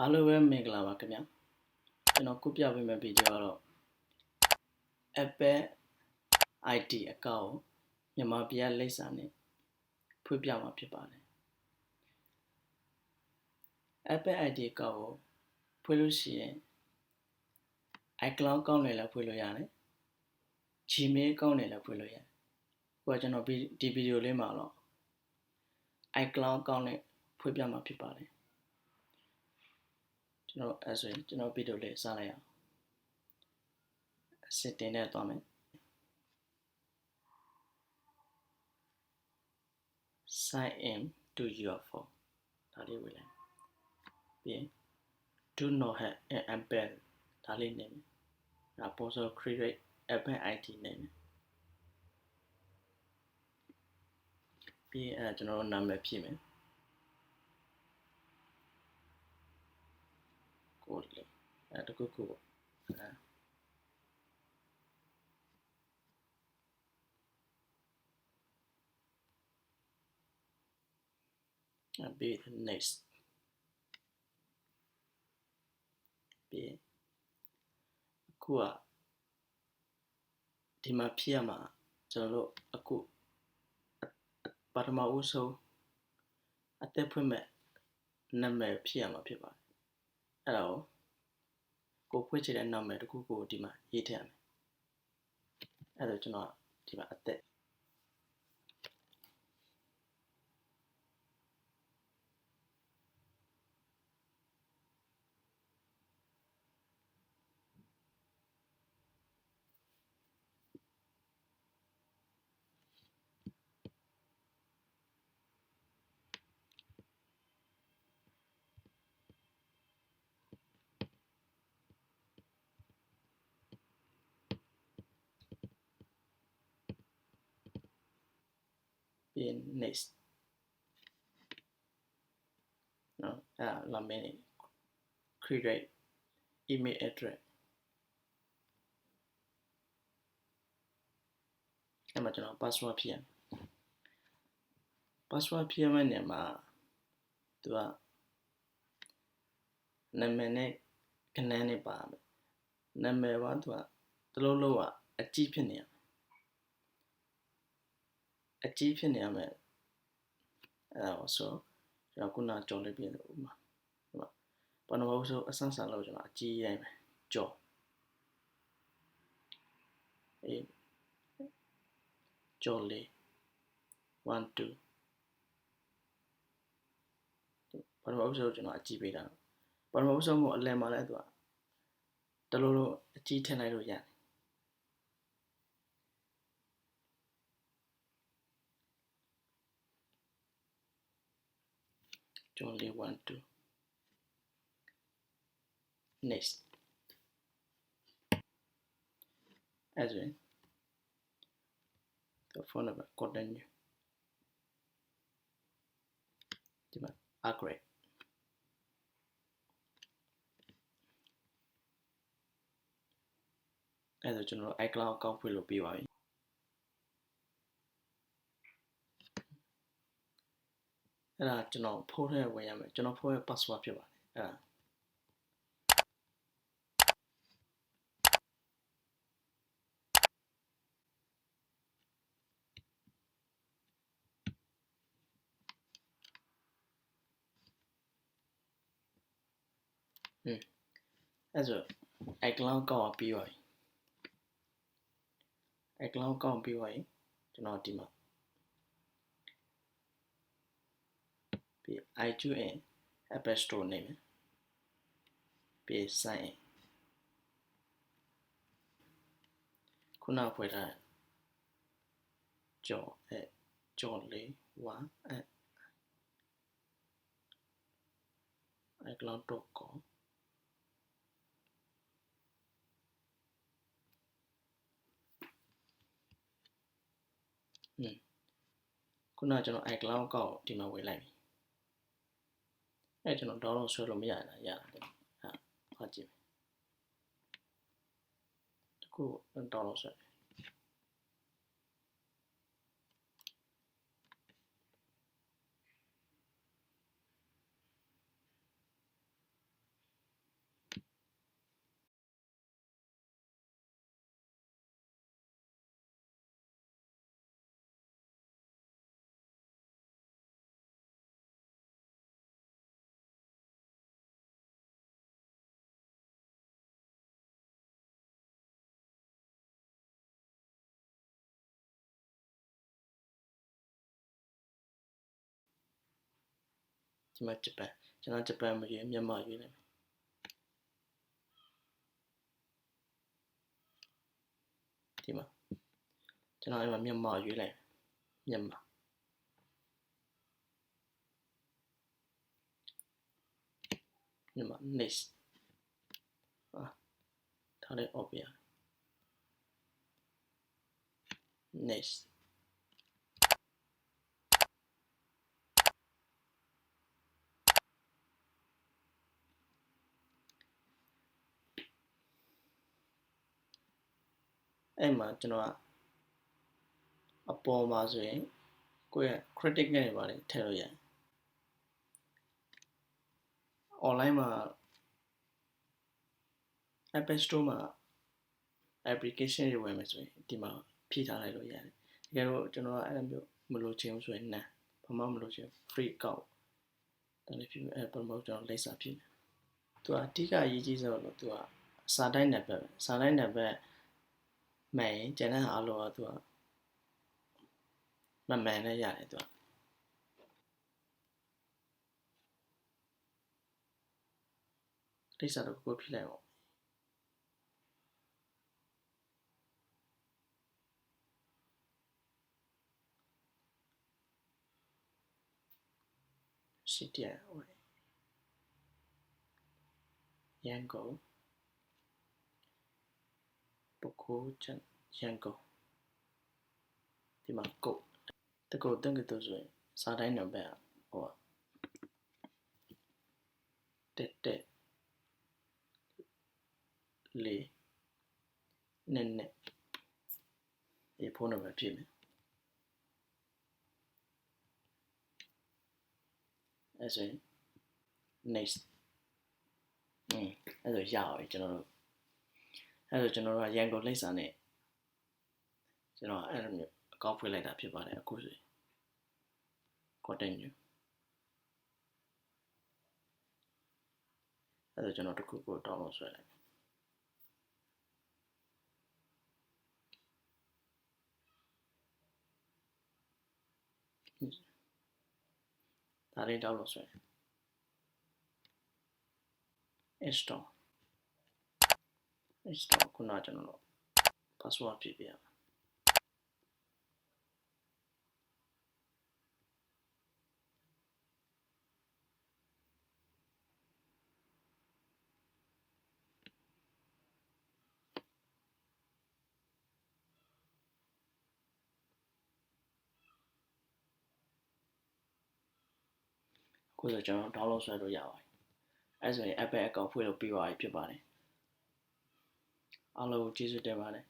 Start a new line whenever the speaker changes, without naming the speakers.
အားလုံးပဲမင်္ဂလာပါခင်ဗျာကျွန်တော်ခုပြပေးမယ့်ဗီဒီယိုကတော့ Apple ID အကောင့်ကိုမြန်မာပြည်ကလိပ်စာနဲ့ဖွင့်ပြမှာဖြစ်ပါတယ် Apple ID အကောင့်ကိုဖွင့်လို့ရှိရင် iCloud အကောင့်နဲ့လည်းဖွင့်လို့ရတယ် Gmail အကောင့်နဲ့လည်းဖွင့်လို့ရတယ်အခုကကျွန်တော်ဒီဗီဒီယိုလေးမှာတော့ iCloud အကောင့်နဲ့ဖွင့်ပြမှာဖြစ်ပါတယ်ကျွန်တော်ဗီဒီယိုလေးစလိုက်အောင် setting နဲ့သွားမယ် sign in to your phone ဒါလေးဝင်လိုက်ပြီးရင် do not have an Apple ဒါလေးနေမယ်ဒါ also create Apple ID နေမယ်ပြီးရင်ကျွန်တော်နာမည်ဖြည့်မယ်ကိုလေးတခုခုပေါ့ပြီး next ပြီးအခုကဒီမှာဖြည့်ရမှာကျွန်တော်တို့အခုပထမဦးဆုံးအသက်ဖွင့်မဲ့နာမည်ဖြည့်ရမှာဖြစ်ပါတယ်အဲ့ဒါကိုဖွင့်ချင်တဲ့နာမည်တခုကိုဒီမှာရေးထည့်ရမယ်အဲ့ဒါကျွန်တော်ဒီမှာအသက်next နော်လာမယ် create email address အဲ့မှာကျွန်တော် password ဖြည့်ရမယ် password ဖြည့်ရမယ့်နေရာမှာသူကနာမည်နဲ့ခဏနဲ့ပါမယ်နာမည်ကသူကတလုံးလုံးကအကြီးဖြစ်နေရမယ်အကြီးဖြစ်နေရမယ်အဲ့ဒါဆိုကျွန်တော်ခုနကြော်လေးပြင်လို့ဥမာဘာလို့ဆိုအဆန်းဆန်းလို့ကျွန်တော်အကြီးရိုက်မယ်ကြော်ကြော်လေး1 2ဘာလို့ဆိုကျွန်တော်အကြီးပေးတာဘာလို့ဆိုမို့အလယ်မှာလဲသူကတလုံးလုံးအကြီးထည့်လိုက်လို့ရတယ်ကြော်လေး1 2 next အဲ့ဒါthe phone number continue ဒီမှာ upgrade အဲ့ဒါကျွန်တော် iCloud အကောင့်ဖွင့်လို့ပြီးပါပြီအဲ့ဒါကျွန်တော်ဖုန်းထဲဝင်ရမယ်ကျွန်တော်ဖုန်းရဲ့ password ဖြစ်ပါတယ်အဲ့ဒါiCloud အကောင့်ပြီးပါပြီiCloud အကောင့်ပြီးပါပြီကျွန်တော်ဒီမှာပြီး iTunes Apple Store နေမယ်ပြီး sign in ခုနဖွင့်ထားကြော်လေး1 iCloud.com ခုနကျွန်တော် iCloud အကောင့်ဒီမှာဝင်လိုက်ပြီအဲ့ကျွန်တော် download ဆွဲလို့မရတာရတယ်ဟာကြည့်တခု download ဆွဲ ဒီမှာဂျပန်ကျွန်တော်ဂျပန်မရွေးမြန်မာရွေးလိုက်မယ်ဒီမှာကျွန်တော်အဲ့မှာမြန်မာရွေးလိုက်မြန်မာnext ထားလိုက် off ပြရ next အဲ့မှာကျွန်တော်ကအပေါ်မှာဆိုရင်ကိုယ့်ရဲ့ critic နဲ့ပါတယ်ထည့်လို့ရတယ် online မှာ IPSW မှာ application တွေဝယ်မယ်ဆိုရင်ဒီမှာဖြည့်ထားလိုက်လို့ရတယ်တကယ်တော့ကျွန်တော်ကအဲ့လိုမျိုးမလိုချင်ဘူးဆိုရင်ဘာမှမလိုချင် free account ဒါလည်းဖြစ်အဲ့ promote ကျွန်တော်လိပ်စာဖြစ်မယ်သူကအဓိကအရေးကြီးဆုံးလို့သူကစာတိုင်းနံပါတ်စာတိုင်းနံပါတ်မှန်ရင်ကျန်တဲ့ဟာအလုံးကသူကမမှန်နဲ့ရတယ်သူကလိပ်စာတော့ကိုဖြည့်လိုက်အောင်ရှိတယ်ရန်ကုန်ပုဂိုလ်ချန်ရန်ကုန်ဒီမှာကုတ်တကုတ်တက်ကတူဆိုရင်စာတိုင်းနံပါတ်ဟိုတက်လေးနဲ့ဒီဖုန်းနံပါတ်ဖြစ်မယ်အဲ့ဆိုရင် next အဲ့ဆိုရအောင်ကျွန်တော်တို့အဲ့ဆိုကျွန်တော်တို့ကရန်ကုန်လိပ်စာနဲ့ကျွန်တော်အဲ့လိုမျိုးအကောင့်ဖွင့်လိုက်တာဖြစ်ပါတယ်အခုဆိုရင် continue အဲ့ဆိုကျွန်တော်တခုကို download ဆွဲလိုက်ဒါလေး download ဆွဲinstall ခုနကကျွန်တော် password ဖြည့်ပြရမယ်အခုဆိုကျွန်တော် download ဆွဲလို့ရပါတယ်အဲ့ဆိုရင် Apple account ဖွင့်လို့ပြီးသွားပြီဖြစ်ပါတယ်အားလုံးကျေးဇူးတင်ပါတယ်